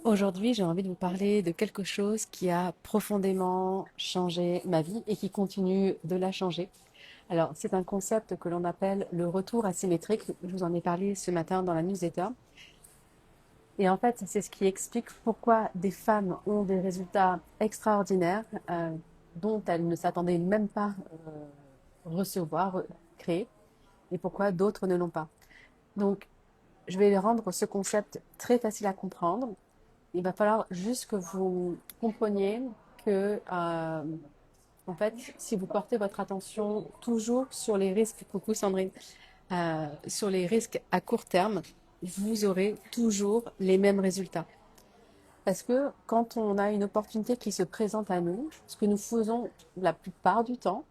Aujourd'hui, j'ai envie de vous parler de quelque chose qui a profondément changé ma vie et qui continue de la changer. Alors, c'est un concept que l'on appelle le retour asymétrique. Je vous en ai parlé ce matin dans la newsletter. Et en fait, c'est ce qui explique pourquoi des femmes ont des résultats extraordinaires dont elles ne s'attendaient même pas recevoir, créer, et pourquoi d'autres ne l'ont pas. Donc, je vais rendre ce concept très facile à comprendre. Il va falloir juste que vous compreniez que, en fait, si vous portez votre attention toujours sur les risques, coucou Sandrine, sur les risques à court terme, vous aurez toujours les mêmes résultats. Parce que quand on a une opportunité qui se présente à nous, ce que nous faisons la plupart du temps,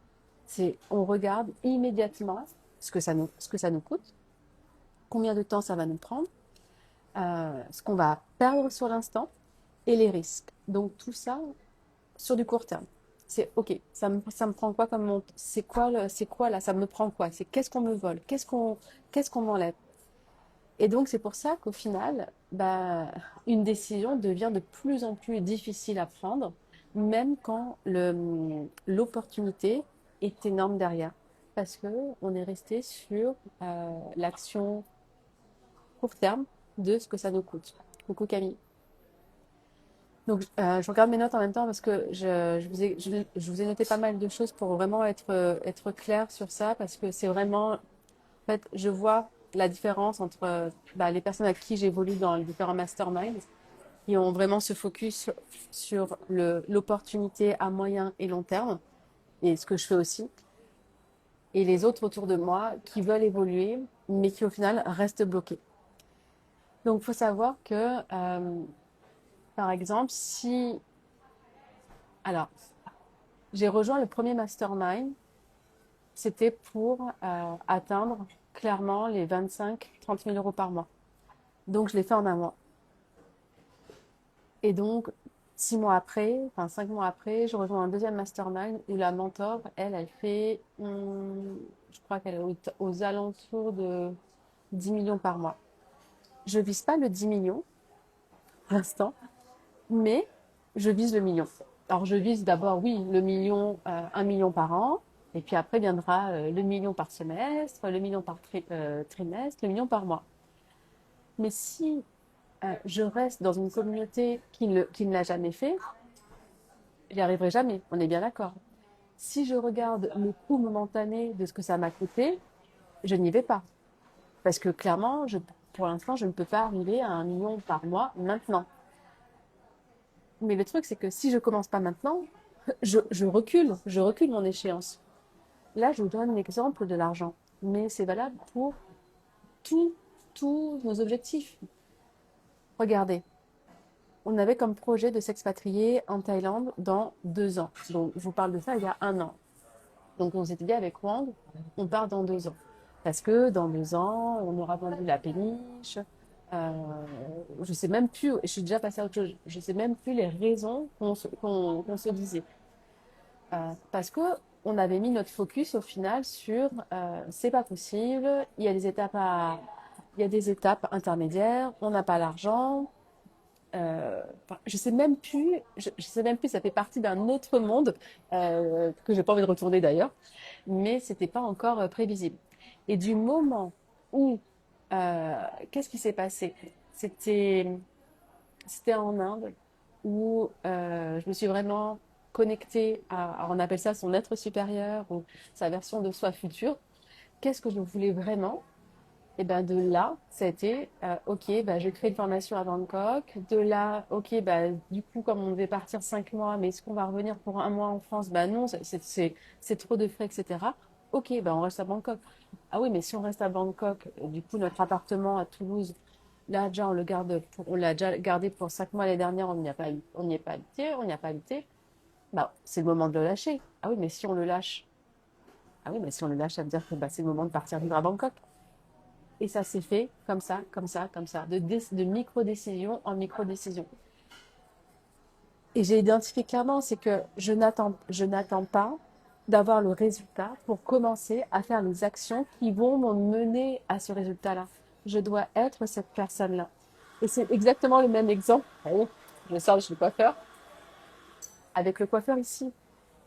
c'est on regarde immédiatement ce que ça nous coûte, combien de temps ça va nous prendre, ce qu'on va perdre sur l'instant et les risques. Donc tout ça sur du court terme. C'est ok, ça me prend quoi comme monte. C'est quoi là, ça me prend quoi. C'est qu'est-ce qu'on me vole, qu'est-ce qu'on m'enlève. Et donc c'est pour ça qu'au final, bah, une décision devient de plus en plus difficile à prendre, même quand l'opportunité est énorme derrière, parce que on est resté sur l'action court terme de ce que ça nous coûte. Coucou Camille. Donc, je regarde mes notes en même temps parce que je vous ai noté pas mal de choses pour vraiment être clair sur ça parce que c'est vraiment, en fait, je vois la différence entre bah, les personnes à qui j'évolue dans les différents masterminds qui ont vraiment ce focus sur l'opportunité à moyen et long terme et ce que je fais aussi, et les autres autour de moi qui veulent évoluer mais qui au final restent bloqués. Donc, il faut savoir que, par exemple, si, alors, j'ai rejoint le premier mastermind. C'était pour atteindre clairement les 25-30 000 euros par mois. Donc, je l'ai fait en un mois. Et donc, 6 mois après, enfin 5 mois après, je rejoins un deuxième mastermind où la mentor, elle fait, je crois qu'elle est aux alentours de 10 millions par mois. Je vise pas le 10 millions pour l'instant, mais je vise le million. Alors, je vise d'abord, oui, le million, 1 million par an, et puis après viendra le million par semestre, le million par trimestre, le million par mois. Mais si je reste dans une communauté qui ne l'a jamais fait, j'y arriverai jamais, on est bien d'accord. Si je regarde le coût momentané de ce que ça m'a coûté, je n'y vais pas. Parce que clairement, pour l'instant, je ne peux pas arriver à 1 million par mois maintenant. Mais le truc, c'est que si je commence pas maintenant, je recule mon échéance. Là, je vous donne l'exemple de l'argent, mais c'est valable pour tous, tous nos objectifs. Regardez, on avait comme projet de s'expatrier en Thaïlande dans 2 ans. Donc, je vous parle de ça il y a un an. Donc, on s'était dit avec Wang, on part dans 2 ans. Parce que dans 2 ans, on aura vendu la péniche. Euh, je sais même plus, je suis déjà passée à autre chose, je sais même plus les raisons qu'on se disait. Parce que on avait mis notre focus au final sur c'est pas possible, il y a des étapes intermédiaires, on n'a pas l'argent. Enfin, je sais même plus, ça fait partie d'un autre monde que j'ai pas envie de retourner d'ailleurs, mais c'était pas encore prévisible. Et du moment où euh, qu'est-ce qui s'est passé? C'était c'était en Inde où je me suis vraiment connectée on appelle ça son être supérieur ou sa version de soi future. Qu'est-ce que je voulais vraiment? Et ben de là, ça a été ok, bah, je crée une formation à Bangkok. De là, ok, bah, du coup, comme on devait partir 5 mois, mais est-ce qu'on va revenir pour un mois en France? Bah non, c'est trop de frais, etc. Ok, bah on reste à Bangkok. Ah oui, mais si on reste à Bangkok, du coup, notre appartement à Toulouse, là, déjà, on l'a déjà gardé pour 5 mois l'année dernière, on n'y est pas habité, on n'y a pas habité. Bah, c'est le moment de le lâcher. Ah oui, mais si on le lâche, ah oui, mais si on le lâche, ça veut dire que bah, c'est le moment de partir vivre à Bangkok. Et ça s'est fait comme ça, comme ça, comme ça, de micro-décision en micro-décision. Et j'ai identifié clairement, c'est que je n'attends pas d'avoir le résultat pour commencer à faire les actions qui vont me mener à ce résultat-là. Je dois être cette personne-là. Et c'est exactement le même exemple. Allez, je sors de chez le coiffeur avec le coiffeur ici.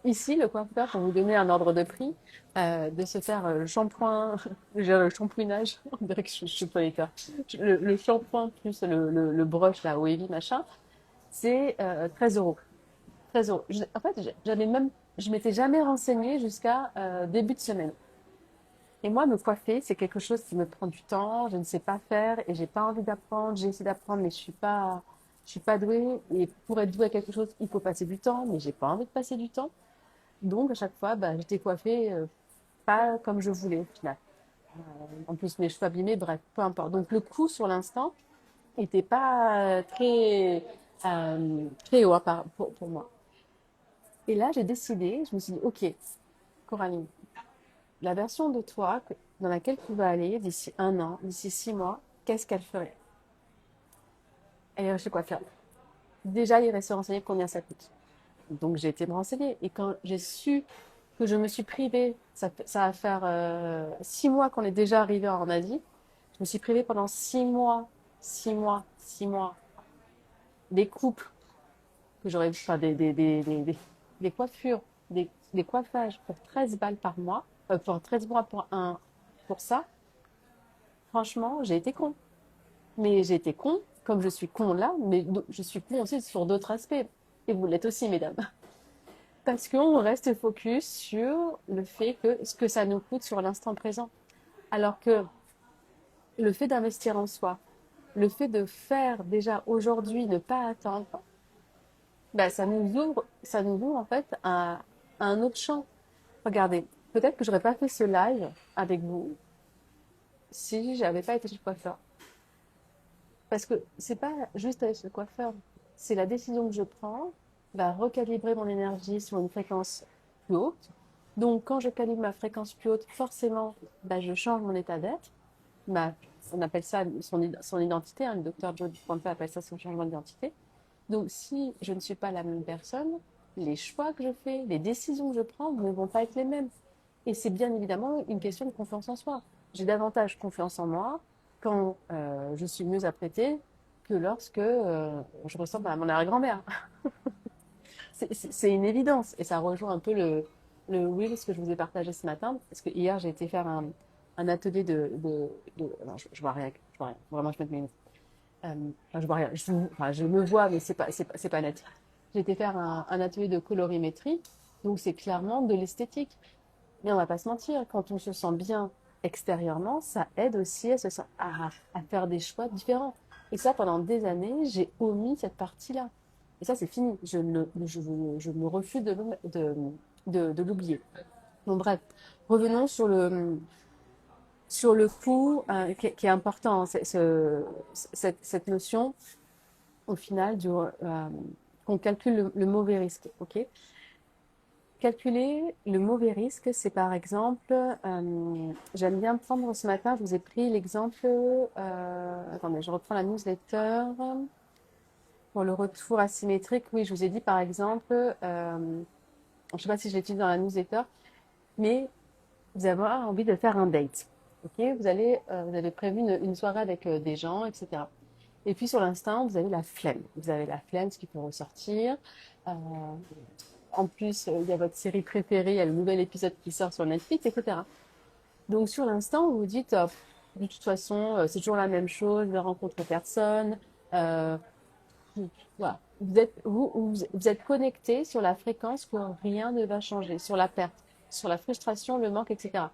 Ici, le coiffeur, pour vous donner un ordre de prix, de se faire le shampoing, le shampouinage, on dirait que je suis pas l'état. Le shampoing plus le brush, là, wavy, machin, c'est 13 euros. 13 euros. En fait, je m'étais jamais renseignée jusqu'à début de semaine. Et moi, me coiffer, c'est quelque chose qui me prend du temps, je ne sais pas faire et j'ai pas envie d'apprendre. J'ai essayé d'apprendre, mais je suis pas douée. Et pour être douée à quelque chose, il faut passer du temps, mais j'ai pas envie de passer du temps. Donc, à chaque fois, bah, j'étais coiffée pas comme je voulais, au final. En plus, mes cheveux abîmés, bref, peu importe. Donc, le coût sur l'instant était pas très haut pour moi. Et là, j'ai décidé, je me suis dit, OK, Coraline, la version de toi dans laquelle tu vas aller d'ici un an, d'ici 6 mois, qu'est-ce qu'elle ferait? Elle irait chez coiffeur. Déjà, il irait se renseigner combien ça coûte. Donc, j'ai été me renseigner. Et quand j'ai su que je me suis privée, ça va faire 6 mois qu'on est déjà arrivé en Asie, je me suis privée pendant 6 mois, 6 mois, 6 mois, des couples que j'aurais, enfin, des coiffures, des coiffages pour 13 balles par mois, pour 13 mois pour ça. Franchement, j'ai été con. Mais j'ai été con, comme je suis con là, mais je suis con aussi sur d'autres aspects. Et vous l'êtes aussi, mesdames. Parce qu'on reste focus sur le fait que ce que ça nous coûte sur l'instant présent. Alors que le fait d'investir en soi, le fait de faire déjà aujourd'hui, ne pas attendre, bah, ça nous ouvre en fait à un autre champ. Regardez, peut-être que j'aurais pas fait ce live avec vous si j'avais pas été chez le coiffeur. Parce que c'est pas juste avec le coiffeur, c'est la décision que je prends va recalibrer mon énergie sur une fréquence plus haute. Donc quand je calibre ma fréquence plus haute, forcément, bah, je change mon état d'être. Bah, on appelle ça son identité, hein, le docteur Joe Dispenza appelle ça son changement d'identité. Donc si je ne suis pas la même personne, les choix que je fais, les décisions que je prends ne vont pas être les mêmes. Et c'est bien évidemment une question de confiance en soi. J'ai davantage confiance en moi quand je suis mieux apprêtée que lorsque je ressemble à mon arrière-grand-mère. C'est une évidence. Et ça rejoint un peu le Reels que je vous ai partagé ce matin. Parce que hier, j'ai été faire un atelier non, je vois rien. Je vois rien. Vraiment, je mets mes lunettes. Enfin, je vois rien. Enfin, je me vois, mais c'est pas net. J'ai été faire un atelier de colorimétrie. Donc, c'est clairement de l'esthétique. Mais on va pas se mentir, quand on se sent bien extérieurement, ça aide aussi à faire des choix différents. Et ça, pendant des années, j'ai omis cette partie-là. Et ça, c'est fini. Je me refuse de l'oublier. Bon, bref, revenons sur le coup qui est important, hein, cette notion, au final, qu'on calcule le mauvais risque. Ok. Calculer le mauvais risque, c'est par exemple, j'aime bien prendre ce matin, je vous ai pris l'exemple, attendez, je reprends la newsletter pour le retour asymétrique. Oui, je vous ai dit par exemple, je ne sais pas si je l'ai dit dans la newsletter, mais vous avez envie de faire un date. Ok, vous avez prévu une soirée avec des gens, etc. Et puis sur l'instant, vous avez la flemme. Vous avez la flemme, ce qui peut ressortir. Euh, En plus, il y a votre série préférée, il y a le nouvel épisode qui sort sur Netflix, etc. Donc sur l'instant, vous vous dites, de toute façon, c'est toujours la même chose, je ne rencontre personne. Euh, voilà. Vous êtes connecté sur la fréquence que rien ne va changer, sur la perte, sur la frustration, le manque, etc.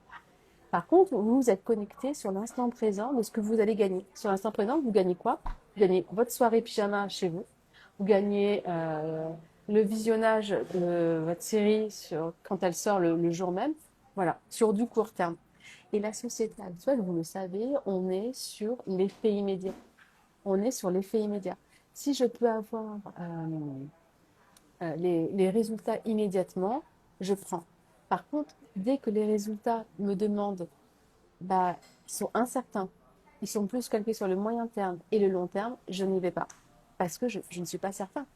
Par contre, vous êtes connecté sur l'instant présent de ce que vous allez gagner. Sur l'instant présent, vous gagnez quoi? Vous gagnez votre soirée pyjama chez vous. Vous gagnez le visionnage de votre série quand elle sort le jour même. Voilà, sur du court terme. Et la société actuelle, vous le savez, on est sur l'effet immédiat. On est sur l'effet immédiat. Si je peux avoir les résultats immédiatement, je prends. Par contre, dès que les résultats me demandent, bah, sont incertains, ils sont plus calqués sur le moyen terme et le long terme, je n'y vais pas. Parce que je ne suis pas certain.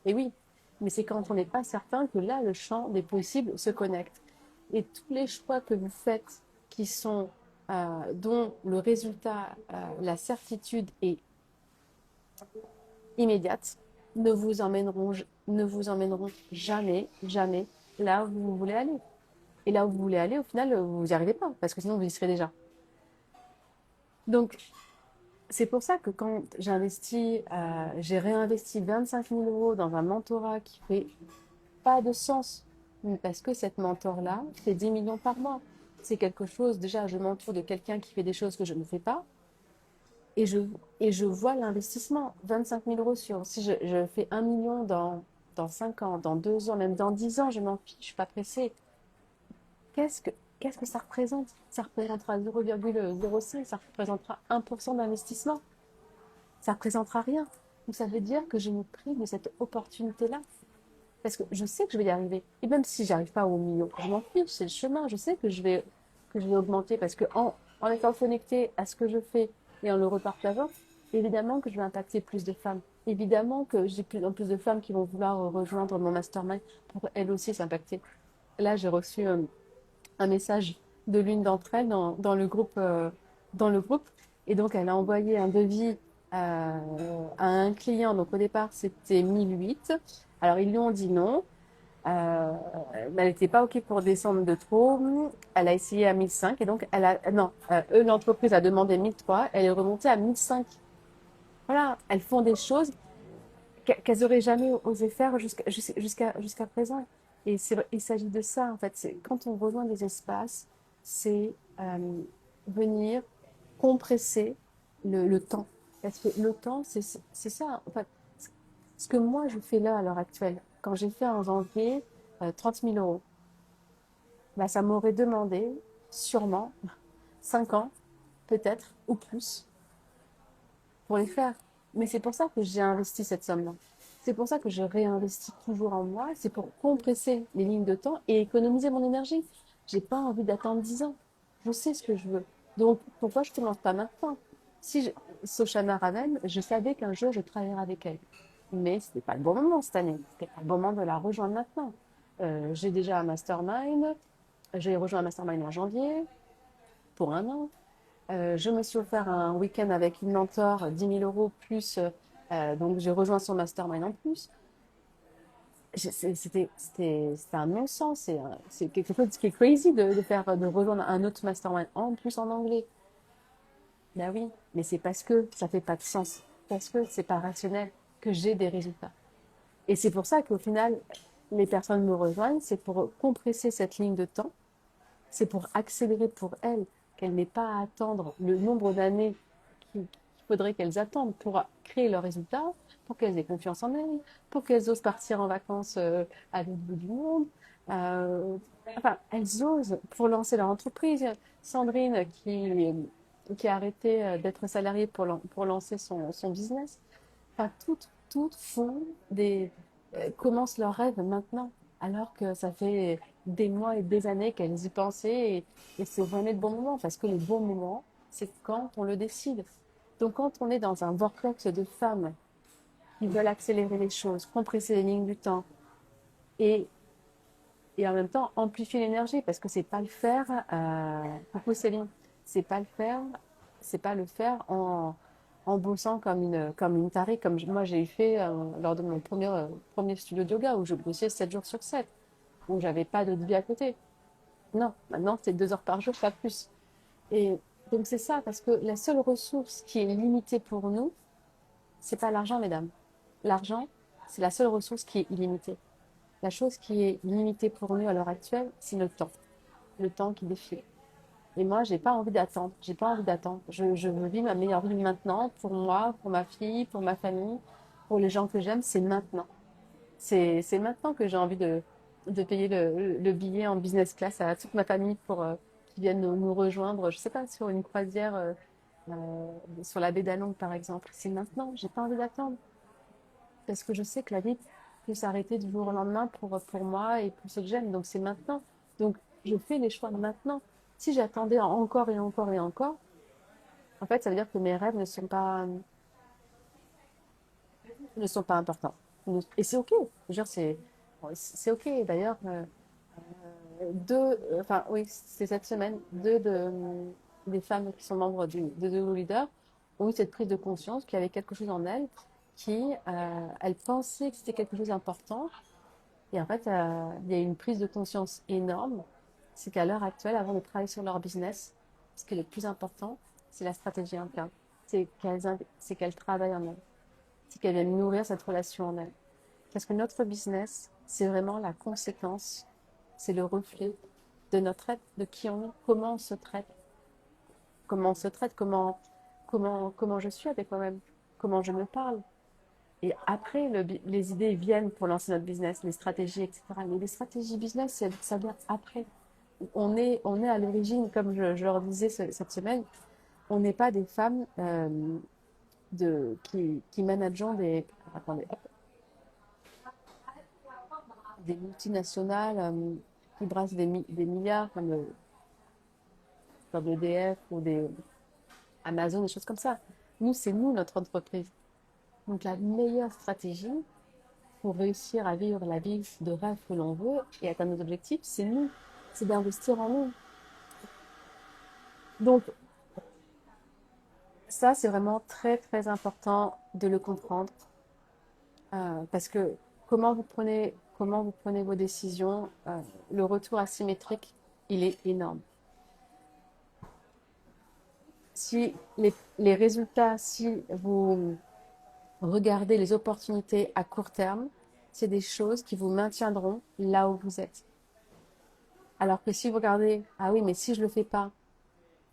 Et oui, mais c'est quand on n'est pas certain que là, le champ des possibles se connecte. Et tous les choix que vous faites qui sont, dont le résultat, la certitude est immédiates ne vous emmèneront jamais, jamais là où vous voulez aller. Et là où vous voulez aller, au final, vous n'y arrivez pas, parce que sinon vous y serez déjà. Donc, c'est pour ça que quand j'ai réinvesti 25 000 euros dans un mentorat qui fait pas de sens, parce que cette mentor-là fait 10 millions par mois. C'est quelque chose, déjà, je m'entoure de quelqu'un qui fait des choses que je ne fais pas, et je, et je vois l'investissement. 25 000 euros si je fais 1 million dans 5 ans, dans 2 ans, même dans 10 ans, je m'en fiche, je suis pas pressée. Qu'est-ce que, qu'est-ce que ça représente? Ça représentera 0,05, ça représentera 1% d'investissement. Ça représentera rien. Donc ça veut dire que je me prive de cette opportunité-là. Parce que je sais que je vais y arriver. Et même si j'arrive pas au million, je m'en fiche, c'est le chemin. Je sais que je vais augmenter parce que en étant connecté à ce que je fais et en le repartageant, évidemment que je vais impacter plus de femmes. Évidemment que j'ai plus en plus de femmes qui vont vouloir rejoindre mon mastermind pour elles aussi s'impacter. Là, j'ai reçu un message de l'une d'entre elles dans le groupe. Et donc, elle a envoyé un devis à un client. Donc, au départ, c'était 1008. Alors, ils lui ont dit non. Euh, elle n'était pas OK pour descendre de trop. Elle a essayé à 1005. Et donc, non, l'entreprise a demandé 1003. Elle est remontée à 1005. Voilà, elles font des choses qu'elles auraient jamais osé faire jusqu'à présent. Et il s'agit de ça, en fait. C'est, quand on rejoint des espaces, c'est venir compresser le temps. Parce que le temps, c'est ça. En fait, ce que moi, je fais là, à l'heure actuelle, quand j'ai fait en janvier 30 000 euros, bah, ça m'aurait demandé sûrement 5 ans, peut-être, ou plus, pour les faire. Mais c'est pour ça que j'ai investi cette somme-là. C'est pour ça que je réinvestis toujours en moi. C'est pour compresser les lignes de temps et économiser mon énergie. J'ai pas envie d'attendre 10 ans. Je sais ce que je veux. Donc, pourquoi je ne commence pas maintenant? Si je, Sochana Raven, je savais qu'un jour je travaillerais avec elle. Mais ce n'était pas le bon moment cette année. C'était pas le moment de la rejoindre maintenant. J'ai déjà un mastermind. J'ai rejoint un mastermind en janvier pour 1 an. Je me suis offert un week-end avec une mentor, 10 000 euros plus. Donc, j'ai rejoint son mastermind en plus. C'était un non-sens. C'est quelque chose qui est crazy de rejoindre un autre mastermind en plus en anglais. Ben oui, mais c'est parce que ça fait pas de sens. Parce que c'est pas rationnel que j'ai des résultats. Et c'est pour ça qu'au final, les personnes me rejoignent. C'est pour compresser cette ligne de temps. C'est pour accélérer pour elles, qu'elles n'aient pas à attendre le nombre d'années qu'il faudrait qu'elles attendent pour créer leurs résultats, pour qu'elles aient confiance en elles, pour qu'elles osent partir en vacances à l'autre bout du monde. Euh, enfin, elles osent pour lancer leur entreprise. Sandrine qui a arrêté d'être salariée pour lancer son business. Enfin, toutes font commencent leurs rêves maintenant, alors que ça fait des mois et des années qu'elles y pensaient et c'est jamais le bon moment, parce que le bon moment, c'est quand on le décide. Donc, quand on est dans un vortex de femmes qui veulent accélérer les choses, compresser les lignes du temps et, et en même temps amplifier l'énergie, parce que c'est pas le faire, coucou Céline, c'est pas le faire, c'est pas le faire en bossant comme une tarée, moi j'ai fait lors de mon premier studio de yoga où je bossais 7 jours sur 7, où j'avais pas d'autre vie à côté. Non, maintenant c'est 2 heures par jour, pas plus. Et donc c'est ça, parce que la seule ressource qui est limitée pour nous, c'est pas l'argent, mesdames. L'argent, c'est la seule ressource qui est illimitée. La chose qui est limitée pour nous à l'heure actuelle, c'est le temps qui défile. Et moi, j'ai pas envie d'attendre. J'ai pas envie d'attendre. Je veux vivre ma meilleure vie maintenant, pour moi, pour ma fille, pour ma famille, pour les gens que j'aime. C'est maintenant. C'est maintenant que j'ai envie de payer le billet en business class à toute ma famille pour qu'ils viennent nous rejoindre. Je sais pas, sur une croisière sur la baie d'Along, par exemple. C'est maintenant. J'ai pas envie d'attendre parce que je sais que la vie peut s'arrêter du jour au lendemain pour moi et pour ceux que j'aime. Donc c'est maintenant. Donc je fais les choix maintenant. Si j'attendais encore et encore et encore, en fait, ça veut dire que mes rêves ne sont pas importants. Et c'est OK. Je veux dire, c'est OK. D'ailleurs, enfin oui, c'est cette semaine, des femmes qui sont membres de Zulu Leader ont eu cette prise de conscience qu'il y avait quelque chose en elles elles pensaient que c'était quelque chose d'important. Et en fait, il y a eu une prise de conscience énorme. C'est qu'à l'heure actuelle, avant de travailler sur leur business, ce qui est le plus important, c'est la stratégie interne. C'est qu'elles travaillent en elles. C'est qu'elles viennent nourrir cette relation en elles. Parce que notre business, c'est vraiment la conséquence, c'est le reflet de notre être, de qui on est, comment on se traite, comment je suis avec moi-même, comment je me parle. Et après, les idées viennent pour lancer notre business, les stratégies, etc. Mais les stratégies business, ça vient après. On est à l'origine, comme je leur disais cette semaine, on n'est pas des femmes qui manageant attendez, des multinationales qui brassent des milliards comme EDF ou des Amazon, des choses comme ça. Nous, c'est nous, notre entreprise. Donc la meilleure stratégie pour réussir à vivre la vie de rêve que l'on veut et atteindre nos objectifs, c'est nous. C'est d'investir en nous. Donc ça, c'est vraiment très, très important de le comprendre. Parce que comment vous prenez vos décisions, le retour asymétrique, il est énorme. Si les résultats, si vous regardez les opportunités à court terme, c'est des choses qui vous maintiendront là où vous êtes. Alors que si vous regardez, ah oui, mais si je le fais pas,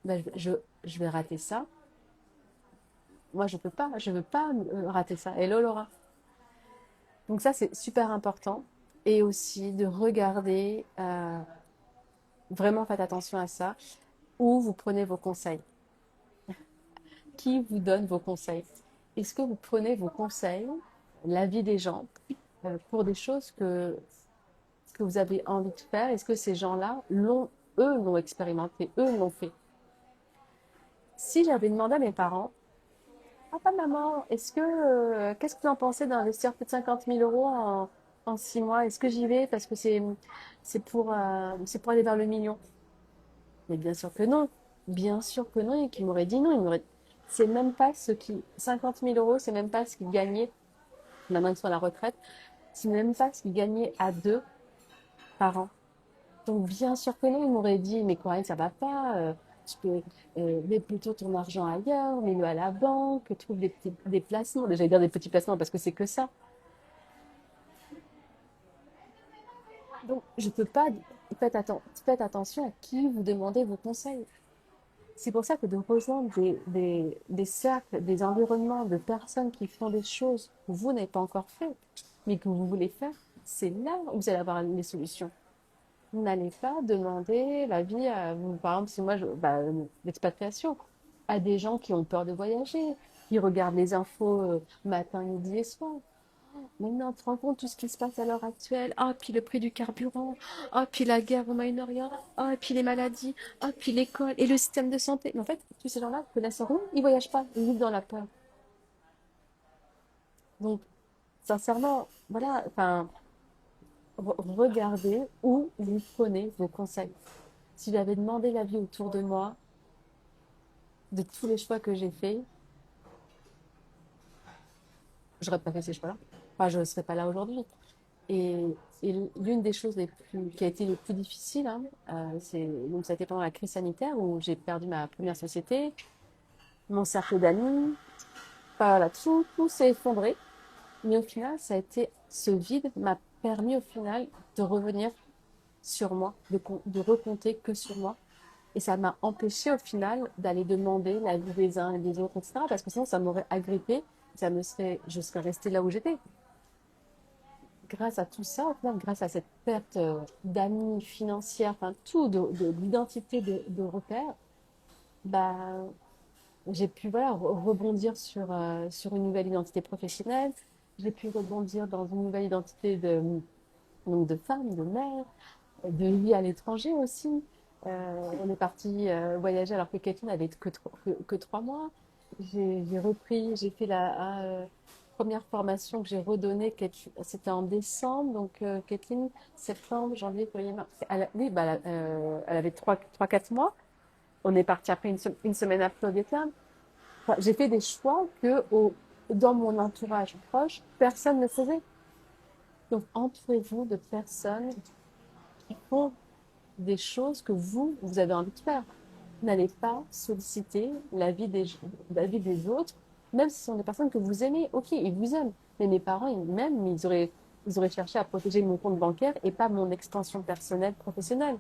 ben je vais rater ça. Moi, je veux pas rater ça. Hello Laura. Donc ça, c'est super important. Et aussi de regarder, vraiment faites attention à ça, où vous prenez vos conseils. Qui vous donne vos conseils? Est-ce que vous prenez vos conseils, l'avis des gens, pour des choses que vous avez envie de faire? Est-ce que ces gens-là eux l'ont expérimenté, eux l'ont fait? Si j'avais demandé à mes parents, papa, maman, qu'est-ce que vous en pensez d'investir plus de 50 000 € en 6 mois? Est-ce que j'y vais parce que c'est pour aller vers le million? Mais bien sûr que non. Bien sûr que non. Et qu'il m'aurait dit non. C'est même pas 50 000 €, c'est même pas ce qu'ils gagnaient, maintenant ils sont à la retraite, c'est même pas ce qu'ils gagnaient à deux par an. Donc bien sûr que non, il m'aurait dit, mais Corinne, ça va pas, tu peux mets plutôt ton argent ailleurs, mets-le à la banque, trouve des placements. Déjà, dire des petits placements parce que c'est que ça. Donc je peux pas, faites attention à qui vous demandez vos conseils. C'est pour ça que de rejoindre des cercles, des environnements de personnes qui font des choses que vous n'avez pas encore fait, mais que vous voulez faire, c'est là où vous allez avoir les solutions. Vous n'allez pas demander l'avis à vous. Par exemple, si moi, l'expatriation, à des gens qui ont peur de voyager, qui regardent les infos matin, midi et soir. Maintenant, tu te rends compte tout ce qui se passe à l'heure actuelle. Ah, puis le prix du carburant. Ah, puis la guerre au Moyen-Orient. Ah, et puis les maladies. Ah, puis l'école et le système de santé. Mais en fait, tous ces gens-là connaissent rien. Ils voyagent pas. Ils vivent dans la peur. Donc, sincèrement, voilà, enfin, regardez où vous prenez vos conseils. Si j'avais demandé l'avis autour de moi, de tous les choix que j'ai faits, j'aurais pas fait ces choix-là. Enfin, je ne serais pas là aujourd'hui. Et, et l'une des choses qui a été les plus difficiles, hein, donc ça a été pendant la crise sanitaire où j'ai perdu ma première société, mon cercle d'amis, enfin, voilà, tout s'est effondré. Mais au final, ce vide m'a permis au final de revenir sur moi, de recompter que sur moi. Et ça m'a empêché au final d'aller demander l'avis des uns et des autres, etc. Parce que sinon, ça m'aurait agrippé, je serais restée là où j'étais. Grâce à tout ça, au final, grâce à cette perte d'amis financière, enfin tout, d'identité, de repères, bah, j'ai pu voilà, rebondir sur une nouvelle identité professionnelle. J'ai pu rebondir dans une nouvelle identité donc de femme, de mère, de vie à l'étranger aussi. On est parti voyager alors que Kathleen avait que 3 mois. J'ai repris, j'ai fait la première formation que j'ai redonnée. C'était en décembre, donc Kathleen, septembre, janvier, février, mars. Oui, bah, elle avait 4 mois. On est parti après une semaine après au Vietnam. Enfin, j'ai fait des choix dans mon entourage proche, personne ne faisait. Donc, entourez-vous de personnes qui font des choses que vous avez envie de faire. N'allez pas solliciter l'avis des autres, même si ce sont des personnes que vous aimez. Ok, ils vous aiment. Mais mes parents, ils auraient cherché à protéger mon compte bancaire et pas mon extension personnelle professionnelle.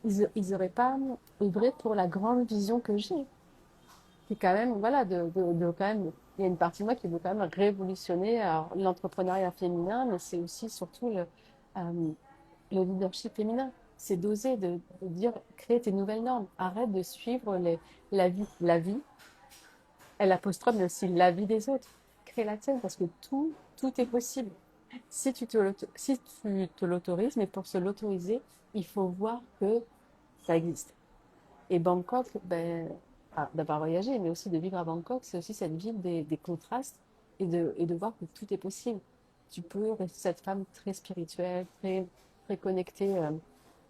Ils auraient pas œuvré pour la grande vision que j'ai. C'est quand même, voilà, quand même, il y a une partie de moi qui veut quand même révolutionner l'entrepreneuriat féminin, mais c'est aussi surtout euh, le leadership féminin. C'est d'oser, de dire, créer tes nouvelles normes. Arrête de suivre la vie, elle apostrophe, mais aussi la vie des autres. Crée la tienne parce que tout est possible. Si tu te l'autorises, mais pour se l'autoriser, il faut voir que ça existe. Et Bangkok, ben, d'avoir voyagé, mais aussi de vivre à Bangkok, c'est aussi cette ville des contrastes et de voir que tout est possible. Tu peux rester cette femme très spirituelle, très connectée,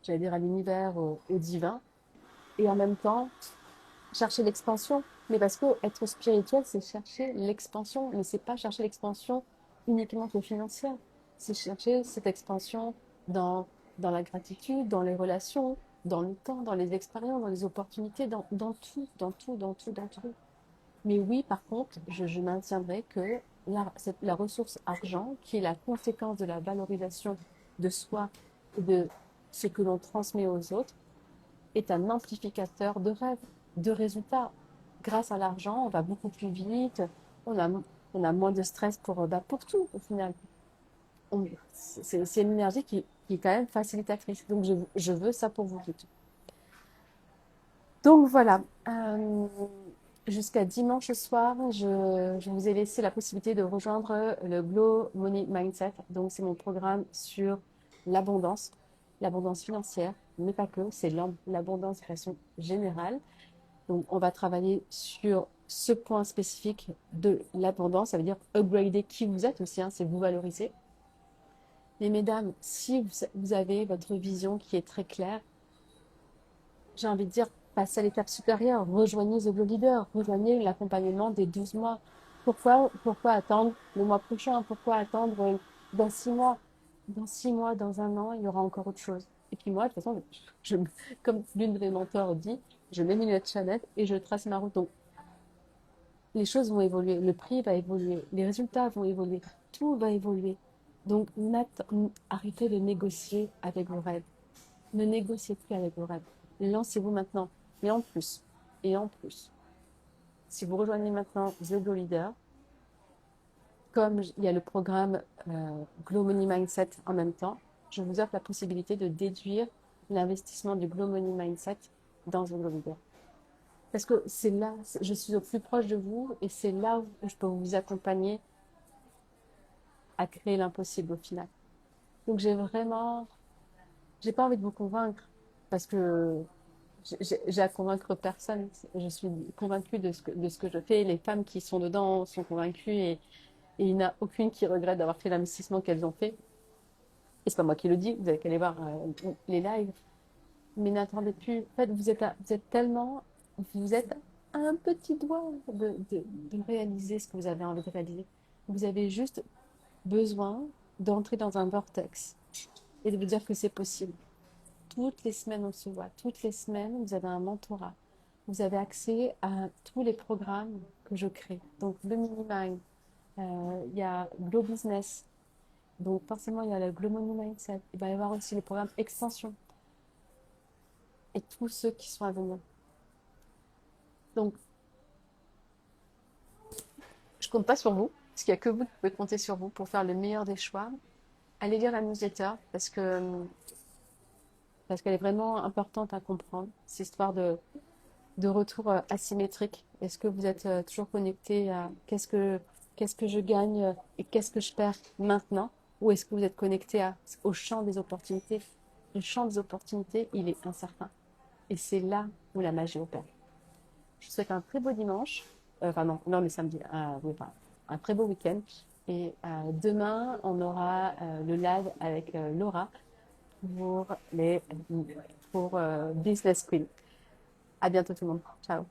j'allais dire, à l'univers, au divin, et en même temps chercher l'expansion. Mais parce que être spirituel, c'est chercher l'expansion, mais c'est pas chercher l'expansion uniquement que financière. C'est chercher cette expansion dans, dans la gratitude, dans les relations, dans le temps, dans les expériences, dans les opportunités, dans tout, dans tout, dans tout, dans tout. Mais oui, par contre, je maintiendrai que la ressource argent, qui est la conséquence de la valorisation de soi et de ce que l'on transmet aux autres, est un amplificateur de rêves, de résultats. Grâce à l'argent, on va beaucoup plus vite, on a, on a moins de stress pour tout au final. C'est une énergie qui est quand même facilitatrice. Donc je veux ça pour vous toutes. Donc voilà, jusqu'à dimanche soir, je vous ai laissé la possibilité de rejoindre le Glow Money Mindset. Donc c'est mon programme sur l'abondance, l'abondance financière, mais pas que, c'est l'abondance de façon générale. Donc on va travailler sur ce point spécifique de l'abondance, ça veut dire upgrader qui vous êtes aussi, hein, c'est vous valoriser. Mais mesdames, si vous avez votre vision qui est très claire, j'ai envie de dire, passez à l'étape supérieure, rejoignez The Glow Leader, rejoignez l'accompagnement des 12 mois. Pourquoi attendre le mois prochain? Pourquoi attendre dans 6 mois? Dans 6 mois, dans un an, il y aura encore autre chose. Et puis moi, de toute façon, comme l'une de mes mentors dit, je mets mes lunettes Chanel et je trace ma route. Donc, les choses vont évoluer, le prix va évoluer, les résultats vont évoluer, tout va évoluer. Donc, arrêtez de négocier avec vos rêves. Ne négociez plus avec vos rêves. Lancez-vous maintenant. Et en plus, si vous rejoignez maintenant The Glow Leader, comme il y a le programme Glow Money Mindset en même temps, je vous offre la possibilité de déduire l'investissement du Glow Money Mindset dans The Glow Leader. Parce que c'est là, je suis au plus proche de vous et c'est là où je peux vous accompagner à créer l'impossible au final. Donc j'ai pas envie de vous convaincre parce que j'ai à convaincre personne. Je suis convaincue de ce que je fais. Les femmes qui sont dedans sont convaincues et il n'y en a aucune qui regrette d'avoir fait l'investissement qu'elles ont fait. Et c'est pas moi qui le dis, vous avez qu'à aller voir les lives. Mais n'attendez plus. En fait, vous êtes à un petit doigt de réaliser ce que vous avez envie de réaliser. Vous avez juste besoin d'entrer dans un vortex et de vous dire que c'est possible. Toutes les semaines, on se voit. Toutes les semaines, vous avez un mentorat. Vous avez accès à tous les programmes que je crée. Donc, le Minimind, il y a Glow Business. Donc, forcément, il y a le Glow Money Mindset. Il va y avoir aussi les programmes Extension et tous ceux qui sont à venir. Donc, je compte pas sur vous, parce qu'il n'y a que vous qui pouvez compter sur vous pour faire le meilleur des choix. Allez lire la newsletter parce qu'elle est vraiment importante à comprendre. C'est histoire de retour asymétrique. Est-ce que vous êtes toujours connecté à qu'est-ce que je gagne et qu'est-ce que je perds maintenant? Ou est-ce que vous êtes connecté au champ des opportunités? Le champ des opportunités, il est incertain. Et c'est là où la magie opère. Je vous souhaite un très beau dimanche. Enfin non, non, le samedi. Oui, enfin, un très beau week-end. Et demain, on aura le live avec Laura pour, pour Business Queen. À bientôt tout le monde. Ciao.